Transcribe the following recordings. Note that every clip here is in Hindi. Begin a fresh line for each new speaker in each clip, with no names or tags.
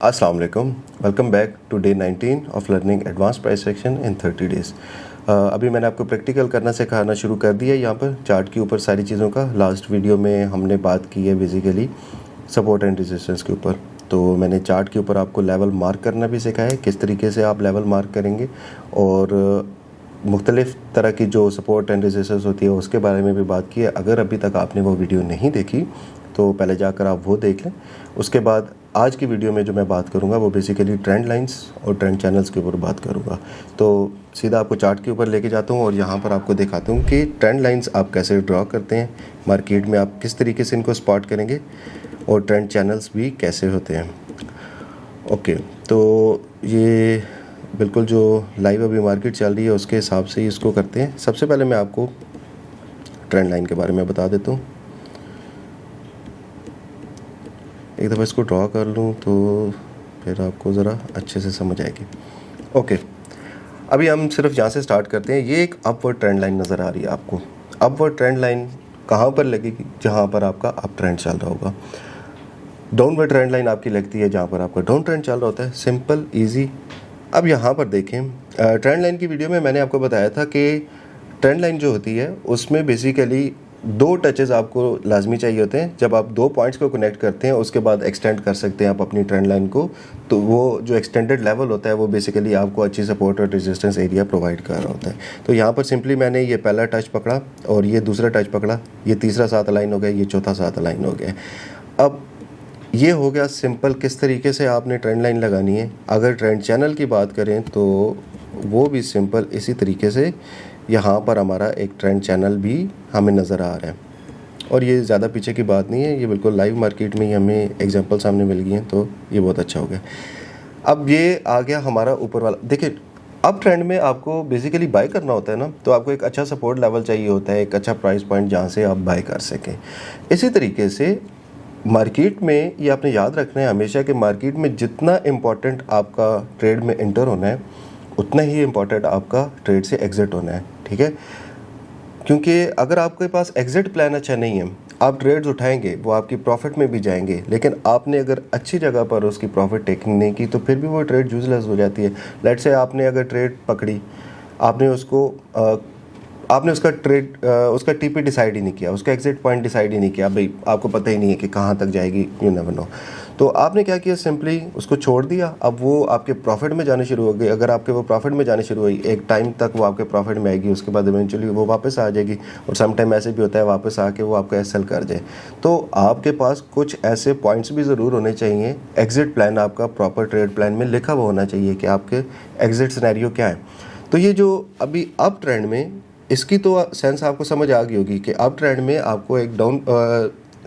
अस्सलाम वालेकुम, welcome back to day 19 of learning advance price section in 30 days. अभी मैंने आपको प्रैक्टिकल करना सिखाना शुरू कर दिया है। यहाँ पर चार्ट के ऊपर सारी चीज़ों का लास्ट वीडियो में हमने बात की है बेसिकली सपोर्ट एंड रेजिस्टेंस के ऊपर। तो मैंने चार्ट के ऊपर आपको लेवल मार्क करना भी सिखाया है, किस तरीके से आप लेवल मार्क करेंगे, और मुख्तलिफ़ तरह की जो सपोर्ट एंड रेजिस्टेंस होती है उसके बारे में भी बात की है। अगर अभी तक आपने वो वीडियो नहीं देखी तो पहले जाकर आप वो देख लें। उसके बाद आज की वीडियो में जो मैं बात करूंगा वो बेसिकली ट्रेंड लाइंस और ट्रेंड चैनल्स के ऊपर बात करूंगा। तो सीधा आपको चार्ट के ऊपर लेके जाता हूं और यहाँ पर आपको दिखाता हूं कि ट्रेंड लाइंस आप कैसे ड्रॉ करते हैं, मार्केट में आप किस तरीके से इनको स्पॉट करेंगे, और ट्रेंड चैनल्स भी कैसे होते हैं। ओके, तो ये बिल्कुल जो लाइव अभी मार्केट चल रही है उसके हिसाब से ही इसको करते हैं। सबसे पहले मैं आपको ट्रेंड लाइन के बारे में बता देता हूँ। एक दफ़ा इसको ड्रॉ कर लूँ तो फिर आपको ज़रा अच्छे से समझ आएगी। ओके, अभी हम सिर्फ यहाँ से स्टार्ट करते हैं। ये एक अपवर्ड ट्रेंड लाइन नज़र आ रही है आपको। अपवर्ड ट्रेंड लाइन कहाँ पर लगेगी? जहाँ पर आपका अप ट्रेंड चल रहा होगा। डाउनवर्ड ट्रेंड लाइन आपकी लगती है जहाँ पर आपका डाउन ट्रेंड चल रहा होता है। Simple, easy. अब यहाँ पर देखें, ट्रेंड लाइन की वीडियो में मैंने आपको बताया था कि ट्रेंड लाइन जो होती है उसमें बेसिकली दो टचेस आपको लाजमी चाहिए होते हैं। जब आप दो पॉइंट्स को कनेक्ट करते हैं उसके बाद एक्सटेंड कर सकते हैं आप अपनी ट्रेंड लाइन को, तो वो जो एक्सटेंडेड लेवल होता है वो बेसिकली आपको अच्छी सपोर्ट और रेजिस्टेंस एरिया प्रोवाइड कर रहा होता है। तो यहाँ पर सिंपली मैंने ये पहला टच पकड़ा और ये दूसरा टच पकड़ा, ये तीसरा साथ अलाइन हो गया, ये चौथा साथ अलाइन हो गया। अब ये हो गया सिंपल किस तरीके से आपने ट्रेंड लाइन लगानी है। अगर ट्रेंड चैनल की बात करें तो वो भी सिंपल इसी तरीके से यहाँ पर हमारा एक ट्रेंड चैनल भी हमें नज़र आ रहा है, और ये ज़्यादा पीछे की बात नहीं है, ये बिल्कुल लाइव मार्केट में ही हमें एग्जांपल सामने मिल गई हैं, तो ये बहुत अच्छा हो गया। अब ये आ गया हमारा ऊपर वाला। देखिए, अब ट्रेंड में आपको बेसिकली बाय करना होता है ना, तो आपको एक अच्छा सपोर्ट लेवल चाहिए होता है, एक अच्छा प्राइस पॉइंट जहाँ से आप बाय कर सकें। इसी तरीके से मार्केट में ये आपने याद रखना है हमेशा कि मार्केट में जितना इम्पोर्टेंट आपका ट्रेड में एंटर होना है उतना ही इम्पोर्टेंट आपका ट्रेड से एग्ज़िट होना है, ठीक है। क्योंकि अगर आपके पास एग्ज़िट प्लान अच्छा नहीं है, आप ट्रेड्स उठाएंगे, वो आपकी प्रॉफिट में भी जाएंगे, लेकिन आपने अगर अच्छी जगह पर उसकी प्रॉफिट टेकिंग नहीं की तो फिर भी वो ट्रेड यूजलेस हो जाती है। लेट्स से आपने अगर ट्रेड पकड़ी, आपने उसको आपने उसका टीपी डिसाइड ही नहीं किया, उसका एग्जिट पॉइंट डिसाइड ही नहीं किया, भाई आपको पता ही नहीं है कि कहाँ तक जाएगी, यू नेवर नो। तो आपने क्या किया, सिंपली उसको छोड़ दिया। अब वो आपके प्रॉफिट में जाने शुरू हो गई। अगर आपके वो प्रॉफिट में जाने शुरू हुई, एक टाइम तक वो आपके प्रॉफिट में आएगी, उसके बाद इवेंचुअली वो वापस आ जाएगी, और सम टाइम ऐसे भी होता है वापस आके वो आपका एसएल कर जाए। तो आपके पास कुछ ऐसे पॉइंट्स भी ज़रूर होने चाहिए। एग्जिट प्लान आपका प्रॉपर ट्रेड प्लान में लिखा हुआ होना चाहिए कि आपके एग्जिट सिनेरियो क्या है। तो ये जो अभी अप ट्रेंड में, इसकी तो सेंस आपको समझ आ गई होगी कि अप ट्रेंड में आपको एक डाउन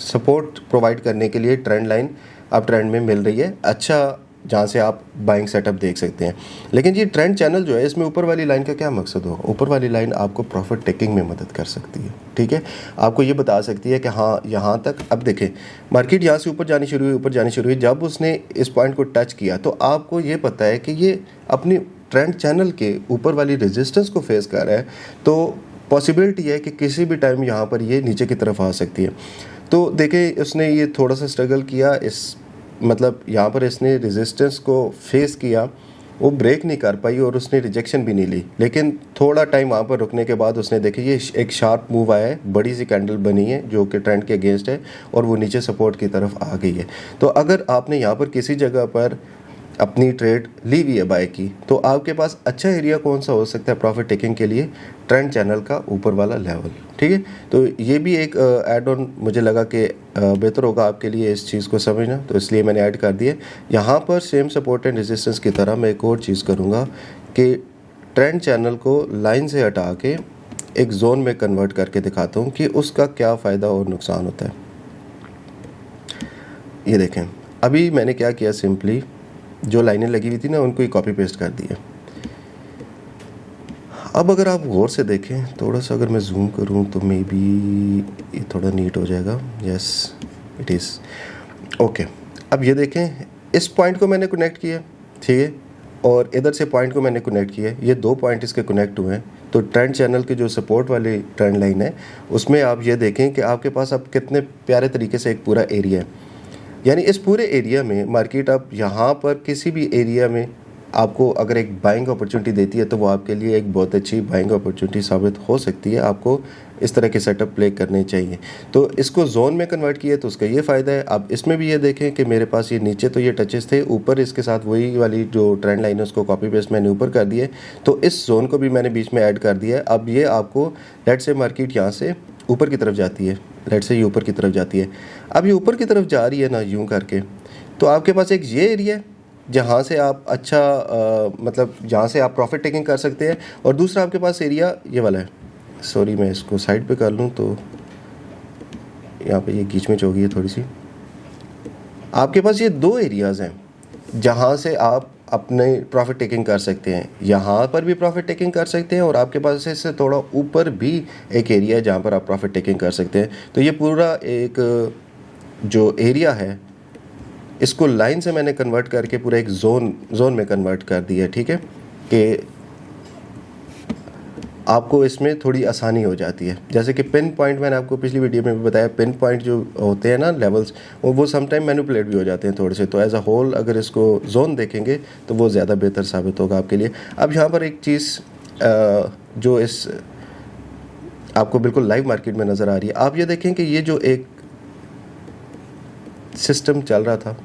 सपोर्ट प्रोवाइड करने के लिए ट्रेंड लाइन अप ट्रेंड में मिल रही है, अच्छा, जहाँ से आप बाइंग सेटअप देख सकते हैं। लेकिन ये ट्रेंड चैनल जो है, इसमें ऊपर वाली लाइन का क्या मकसद होगा? ऊपर वाली लाइन आपको प्रॉफिट टेकिंग में मदद कर सकती है, ठीक है। आपको ये बता सकती है कि हाँ, यहाँ तक। अब देखें, मार्केट यहाँ से ऊपर जानी शुरू हुई, ऊपर जानी शुरू हुई। जब उसने इस पॉइंट को टच किया तो आपको ये पता है कि ये अपनी ट्रेंड चैनल के ऊपर वाली रेजिस्टेंस को फेस कर रहा है, तो पॉसिबिलिटी है कि किसी भी टाइम यहाँ पर ये नीचे की तरफ आ सकती है। तो देखें, उसने ये थोड़ा सा स्ट्रगल किया, इस मतलब यहाँ पर इसने रेजिस्टेंस को फेस किया, वो ब्रेक नहीं कर पाई और उसने रिजेक्शन भी नहीं ली। लेकिन थोड़ा टाइम वहाँ पर रुकने के बाद उसने देखी ये एक शार्प मूव आया है, बड़ी सी कैंडल बनी है जो कि ट्रेंड के अगेंस्ट है, और वो नीचे सपोर्ट की तरफ आ गई है। तो अगर आपने यहाँ पर किसी जगह पर अपनी ट्रेड ली हुई है बाय की, तो आपके पास अच्छा एरिया कौन सा हो सकता है प्रॉफिट टेकिंग के लिए? ट्रेंड चैनल का ऊपर वाला लेवल, ठीक है। तो ये भी एक ऐड ऑन मुझे लगा कि बेहतर होगा आपके लिए इस चीज़ को समझना, तो इसलिए मैंने ऐड कर दिए। यहाँ पर सेम सपोर्ट एंड रेजिस्टेंस की तरह मैं एक और चीज़ करूँगा कि ट्रेंड चैनल को लाइन से हटा के एक जोन में कन्वर्ट करके दिखाता हूँ कि उसका क्या फ़ायदा और नुकसान होता है। ये देखें, अभी मैंने क्या किया, सिंपली जो लाइनें लगी हुई थी ना उनको ही कॉपी पेस्ट कर दिया। अब अगर आप गौर से देखें, थोड़ा सा अगर मैं जूम करूं तो मे बी ये थोड़ा नीट हो जाएगा। Yes, it is okay. अब ये देखें, इस पॉइंट को मैंने कनेक्ट किया, ठीक है, और इधर से पॉइंट को मैंने कनेक्ट किया। ये दो पॉइंट इसके कनेक्ट हुए हैं। तो ट्रेंड चैनल की जो सपोर्ट वाली ट्रेंड लाइन है उसमें आप ये देखें कि आपके पास अब कितने प्यारे तरीके से एक पूरा एरिया है। यानी इस पूरे एरिया में मार्केट आप यहाँ पर किसी भी एरिया में आपको अगर एक बाइंग अपॉर्चुनिटी देती है तो वो आपके लिए एक बहुत अच्छी बाइंग अपॉर्चुनिटी साबित हो सकती है। आपको इस तरह के सेटअप प्ले करने चाहिए। तो इसको जोन में कन्वर्ट किया तो उसका ये फ़ायदा है। अब इसमें भी ये देखें कि मेरे पास ये नीचे तो ये टचेस थे, ऊपर इसके साथ वही वाली जो ट्रेंड लाइन है उसको कॉपी पेस्ट मैंने ऊपर कर दिया, तो इस जोन को भी मैंने बीच में ऐड कर दिया है। अब ये आपको लेट से मार्केट यहाँ से ऊपर की तरफ जाती है, लेट से ये ऊपर की तरफ जाती है। अब ये ऊपर की तरफ जा रही है ना यूँ करके, तो आपके पास एक ये एरिया है जहाँ से आप अच्छा मतलब जहाँ से आप प्रॉफिट टेकिंग कर सकते हैं, और दूसरा आपके पास एरिया ये वाला है। सॉरी मैं इसको साइड पे कर लूँ तो यहाँ पे ये घींच हो गई है थोड़ी सी। आपके पास ये दो एरियाज़ हैं जहाँ से आप अपने प्रॉफिट टेकिंग कर सकते हैं। यहाँ पर भी प्रॉफिट टेकिंग कर सकते हैं और आपके पास इससे थोड़ा ऊपर भी एक एरिया है जहाँ पर आप प्रॉफिट टेकिंग कर सकते हैं। तो ये पूरा एक जो एरिया है इसको लाइन से मैंने कन्वर्ट करके पूरा एक जोन में कन्वर्ट कर दिया, ठीक है, कि आपको इसमें थोड़ी आसानी हो जाती है। जैसे कि पिन पॉइंट मैंने आपको पिछली वीडियो में भी बताया, पिन पॉइंट जो होते हैं ना लेवल्स, वो समटाइम मैनिपुलेट भी हो जाते हैं थोड़े से। तो एज अ होल अगर इसको जोन देखेंगे तो वो ज़्यादा बेहतर साबित होगा आपके लिए। अब यहाँ पर एक चीज़ जो इस आपको बिल्कुल लाइव मार्केट में नज़र आ रही है, आप ये देखें कि ये जो एक सिस्टम चल रहा था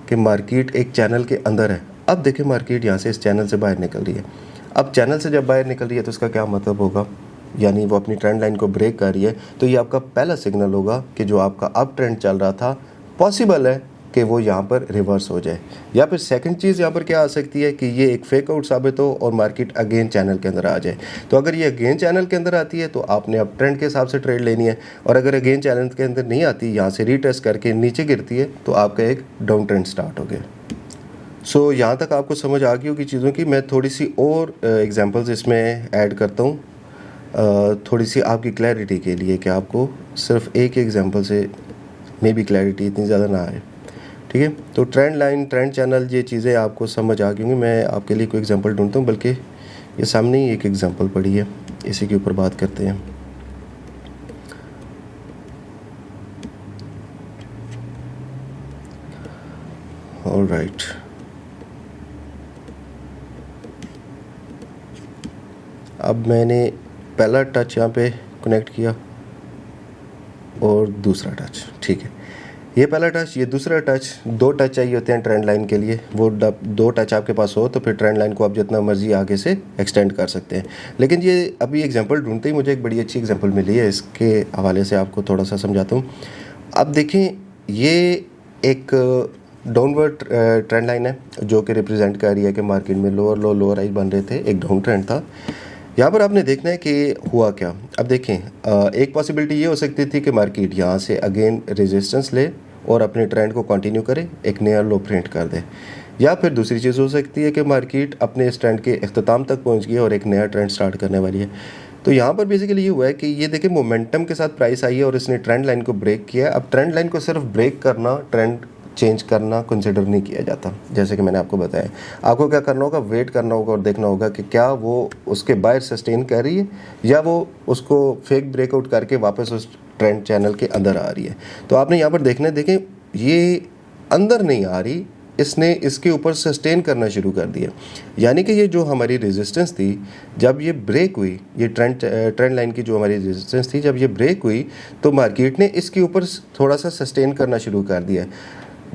कि मार्केट एक चैनल के अंदर है, अब देखें मार्केट यहाँ से इस चैनल से बाहर निकल रही है। अब चैनल से जब बाहर निकल रही है तो इसका क्या मतलब होगा, यानी वो अपनी ट्रेंड लाइन को ब्रेक कर रही है। तो ये आपका पहला सिग्नल होगा कि जो आपका अप ट्रेंड चल रहा था पॉसिबल है कि वो यहाँ पर रिवर्स हो जाए। या फिर सेकंड चीज़ यहाँ पर क्या आ सकती है कि ये एक फेक आउट साबित हो और मार्केट अगेन चैनल के अंदर आ जाए। तो अगर ये अगेन चैनल के अंदर आती है तो आपने अप ट्रेंड के हिसाब से ट्रेड लेनी है, और अगर अगेन चैनल के अंदर नहीं आती, यहाँ से रीटेस्ट करके नीचे गिरती है, तो आपका एक डाउन ट्रेंड स्टार्ट हो गया। सो यहाँ तक आपको समझ आ गई होगी चीज़ों की। मैं थोड़ी सी और एग्जांपल्स इसमें ऐड करता हूँ थोड़ी सी आपकी क्लैरिटी के लिए, कि आपको सिर्फ एक एग्जांपल से मे बी क्लैरिटी इतनी ज़्यादा ना आए, ठीक है। तो ट्रेंड लाइन, ट्रेंड चैनल, ये चीज़ें आपको समझ आ गई होंगी। मैं आपके लिए कोई एग्जांपल ढूंढता हूँ, बल्कि ये सामने ही एक एग्जांपल पड़ी है, इसी के ऊपर बात करते हैं। ऑलराइट, अब मैंने पहला टच यहाँ पे कनेक्ट किया और दूसरा टच, ठीक है। ये पहला टच, ये दूसरा टच, दो टच चाहिए होते हैं ट्रेंड लाइन के लिए। वो दो टच आपके पास हो तो फिर ट्रेंड लाइन को आप जितना मर्जी आगे से एक्सटेंड कर सकते हैं। लेकिन ये अभी एग्जांपल ढूंढते ही मुझे एक बड़ी अच्छी एग्जांपल मिली है, इसके हवाले से आपको थोड़ा सा समझाता हूँ। अब देखें, ये एक डाउनवर्ड ट्रेंड लाइन है जो कि रिप्रेजेंट कर रही है कि मार्केट में लोअर लो लोअर हाई बन रहे थे, एक डाउन ट्रेंड था। यहाँ पर आपने देखना है कि हुआ क्या। अब देखें, एक पॉसिबिलिटी ये हो सकती थी कि मार्केट यहाँ से अगेन रेजिस्टेंस ले और अपने ट्रेंड को कंटिन्यू करे, एक नया लो प्रिंट कर दे। या फिर दूसरी चीज़ हो सकती है कि मार्केट अपने इस ट्रेंड के अख्ताम तक पहुँच गई और एक नया ट्रेंड स्टार्ट करने वाली है। तो यहाँ पर बेसिकली ये हुआ है कि ये देखिए मोमेंटम के साथ प्राइस आई है और इसने ट्रेंड लाइन को ब्रेक किया है। अब ट्रेंड लाइन को सिर्फ ब्रेक करना, ट्रेंड चेंज करना कंसिडर नहीं किया जाता। जैसे कि मैंने आपको बताया, आपको क्या करना होगा, वेट करना होगा और देखना होगा कि क्या वो उसके बायर सस्टेन कर रही है या वो उसको फेक ब्रेकआउट करके वापस उस ट्रेंड चैनल के अंदर आ रही है। तो आपने यहाँ पर देखना है, देखें ये अंदर नहीं आ रही, इसने इसके ऊपर सस्टेन करना शुरू कर दिया। यानी कि ये जो हमारी रेजिस्टेंस थी, जब ये ब्रेक हुई, ये ट्रेंड लाइन की जो हमारी रेजिस्टेंस थी, जब ये ब्रेक हुई तो मार्केट ने इसके ऊपर थोड़ा सा सस्टेन करना शुरू कर दिया,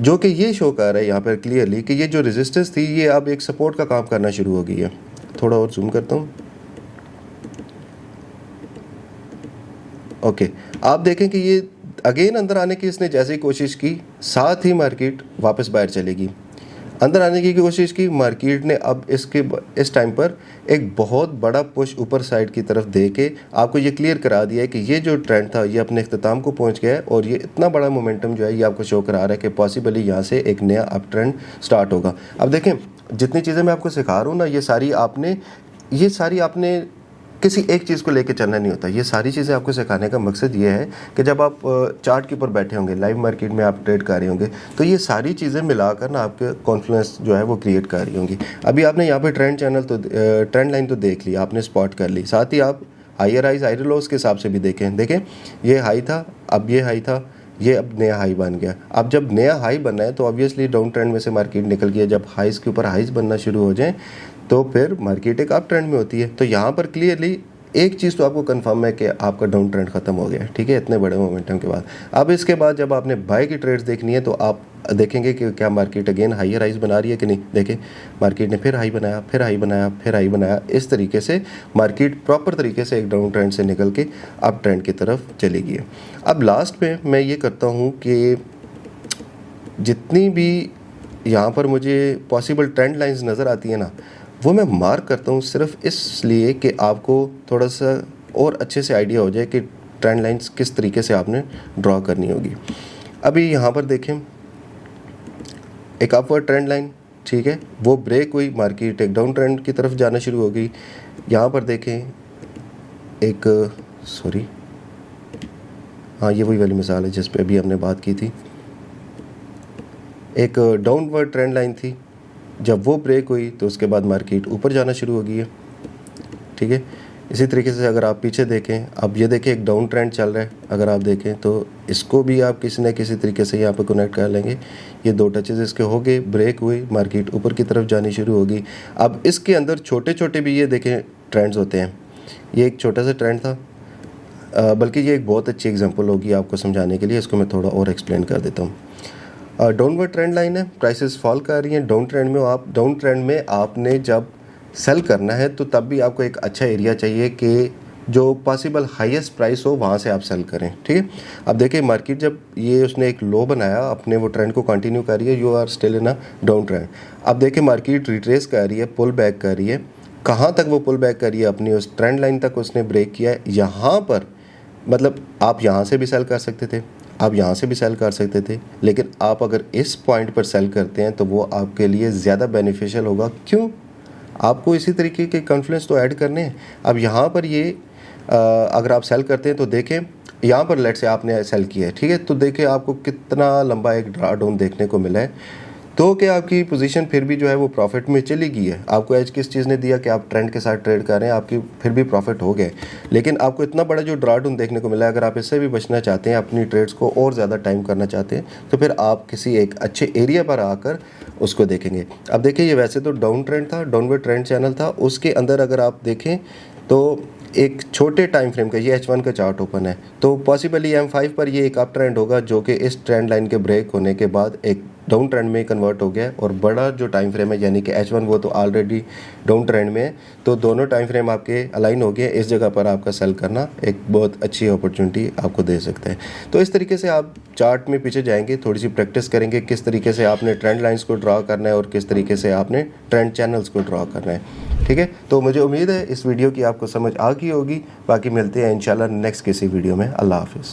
जो कि ये शो कर रहा है यहाँ पर क्लियरली कि ये जो रेजिस्टेंस थी ये अब एक सपोर्ट का काम करना शुरू हो गई है। थोड़ा और जूम करता हूँ। ओके, आप देखें कि ये अगेन अंदर आने की इसने जैसे ही कोशिश की, साथ ही मार्केट वापस बाहर चलेगी। अंदर आने की कोशिश की, मार्केट ने अब इस टाइम पर एक बहुत बड़ा पुश ऊपर साइड की तरफ दे के आपको ये क्लियर करा दिया है कि ये जो ट्रेंड था ये अपने अख्ताम को पहुंच गया है और ये इतना बड़ा मोमेंटम जो है ये आपको शो करा रहा है कि पॉसिबली यहाँ से एक नया अप ट्रेंड स्टार्ट होगा। अब देखें, जितनी चीज़ें मैं आपको सिखा रहा हूँ ना, ये सारी आपने किसी एक चीज़ को लेके चलना नहीं होता। ये सारी चीज़ें आपको सिखाने का मकसद ये है कि जब आप चार्ट के ऊपर बैठे होंगे, लाइव मार्केट में आप ट्रेड कर रहे होंगे, तो ये सारी चीज़ें मिलाकर ना आपके कॉन्फ्लुएंस जो है वो क्रिएट कर रही होंगी। अभी आपने यहाँ पे ट्रेंड लाइन तो देख ली, आपने स्पॉट कर ली, साथ ही आप हायर हाइज हायर लोस के हिसाब से भी देखें। ये हाई था, अब ये हाई था, ये अब नया हाई बन गया। अब जब नया हाई बना है तो ऑब्वियसली डाउन ट्रेंड में से मार्केट निकल गया। जब हाइस के ऊपर हाइस बनना शुरू हो जाए तो फिर मार्केट एक अप ट्रेंड में होती है। तो यहाँ पर क्लियरली एक चीज़ तो आपको कंफर्म है कि आपका डाउन ट्रेंड खत्म हो गया है, ठीक है, इतने बड़े मोमेंटम के बाद। अब इसके बाद जब आपने बाय की ट्रेड्स देखनी है तो आप देखेंगे कि क्या मार्केट अगेन हाई राइज बना रही है कि नहीं। देखें मार्केट ने फिर हाई बनाया, फिर हाई बनाया, फिर हाई बनाया। इस तरीके से मार्केट प्रॉपर तरीके से एक डाउन ट्रेंड से निकल के अप ट्रेंड की तरफ चली गई है। अब लास्ट में मैं ये करता हूँ कि जितनी भी यहाँ पर मुझे पॉसिबल ट्रेंड लाइंस नज़र आती है ना, वो मैं मार्क करता हूँ सिर्फ इसलिए कि आपको थोड़ा सा और अच्छे से आइडिया हो जाए कि ट्रेंड लाइंस किस तरीके से आपने ड्रॉ करनी होगी। अभी यहाँ पर देखें एक अपवर्ड ट्रेंड लाइन, ठीक है, वो ब्रेक हुई, मार्केट एक डाउन ट्रेंड की तरफ जाना शुरू हो गई। यहाँ पर देखें एक हाँ ये वही वाली मिसाल है जिस पे अभी हमने बात की थी। एक डाउनवर्ड ट्रेंड लाइन थी, जब वो ब्रेक हुई तो उसके बाद मार्केट ऊपर जाना शुरू हो गई है, ठीक है। इसी तरीके से अगर आप पीछे देखें, अब ये देखें एक डाउन ट्रेंड चल रहा है, अगर आप देखें तो इसको भी आप किसी न किसी तरीके से यहाँ पर कनेक्ट कर लेंगे। ये दो टचेस इसके हो गए, ब्रेक हुई, मार्केट ऊपर की तरफ जानी शुरू होगी। अब इसके अंदर छोटे छोटे भी ये देखें ट्रेंड्स होते हैं। ये एक छोटा सा ट्रेंड था, बल्कि ये एक बहुत अच्छी एग्जांपल होगी आपको समझाने के लिए। इसको मैं थोड़ा और एक्सप्लेन कर देता हूँ। डाउनवर्ड ट्रेंड लाइन है, प्राइसेस फॉल कर रही हैं। डाउन ट्रेंड में आपने जब सेल करना है तो तब भी आपको एक अच्छा एरिया चाहिए कि जो पॉसिबल हाईएस्ट प्राइस हो वहाँ से आप सेल करें, ठीक है। अब देखिए मार्केट जब ये उसने एक लो बनाया, अपने वो ट्रेंड को कंटिन्यू कर रही है, you are still in a down trend. अब देखिए मार्केट रिट्रेस कर रही है, पुल बैक कर रही है। कहाँ तक वो पुल बैक कर रही है? अपनी उस ट्रेंड लाइन तक उसने ब्रेक किया है। यहाँ पर मतलब आप यहाँ से भी सेल कर सकते थे, आप यहाँ से भी सेल कर सकते थे, लेकिन आप अगर इस पॉइंट पर सेल करते हैं तो वो आपके लिए ज़्यादा बेनिफिशियल होगा। क्यों? आपको इसी तरीके के कॉन्फ्लुएंस तो ऐड करने हैं। अब यहाँ पर ये अगर आप सेल करते हैं तो देखें यहाँ पर लेट से आपने सेल किया है, ठीक है, तो देखें आपको कितना लंबा एक ड्रा डाउन देखने को मिला है। तो क्या आपकी पोजीशन फिर भी जो है वो प्रॉफिट में चली गई है। आपको एज किस चीज़ ने दिया कि आप ट्रेंड के साथ ट्रेड कर रहे हैं, आपकी फिर भी प्रॉफिट हो गए, लेकिन आपको इतना बड़ा जो ड्रा डाउन देखने को मिला है, अगर आप इससे भी बचना चाहते हैं, अपनी ट्रेड्स को और ज़्यादा टाइम करना चाहते हैं, तो फिर आप किसी एक अच्छे एरिया पर आकर उसको देखेंगे। अब देखिए ये वैसे तो डाउन ट्रेंड था, डाउनवर्ड ट्रेंड चैनल था, उसके अंदर अगर आप देखें तो एक छोटे टाइम फ्रेम का ये H1 का चार्ट ओपन है, तो पॉसिबली M5 पर ये एक अप ट्रेंड होगा जो कि इस ट्रेंड लाइन के ब्रेक होने के बाद एक डाउन ट्रेंड में कन्वर्ट हो गया है। और बड़ा जो टाइम फ्रेम है यानी कि H1 वो तो ऑलरेडी डाउन ट्रेंड में है, तो दोनों टाइम फ्रेम आपके अलाइन हो गए। इस जगह पर आपका सेल करना एक बहुत अच्छी अपॉर्चुनिटी आपको दे सकता है। तो इस तरीके से आप चार्ट में पीछे जाएंगे, थोड़ी सी प्रैक्टिस करेंगे किस तरीके से आपने ट्रेंड लाइन्स को ड्रा करना है और किस तरीके से आपने ट्रेंड चैनल्स को ड्रा करना है, ठीक है। तो मुझे उम्मीद है इस वीडियो की आपको समझ आ गई होगी। बाकी मिलते हैं इंशाल्लाह नेक्स्ट किसी वीडियो में। अल्लाह हाफिज़।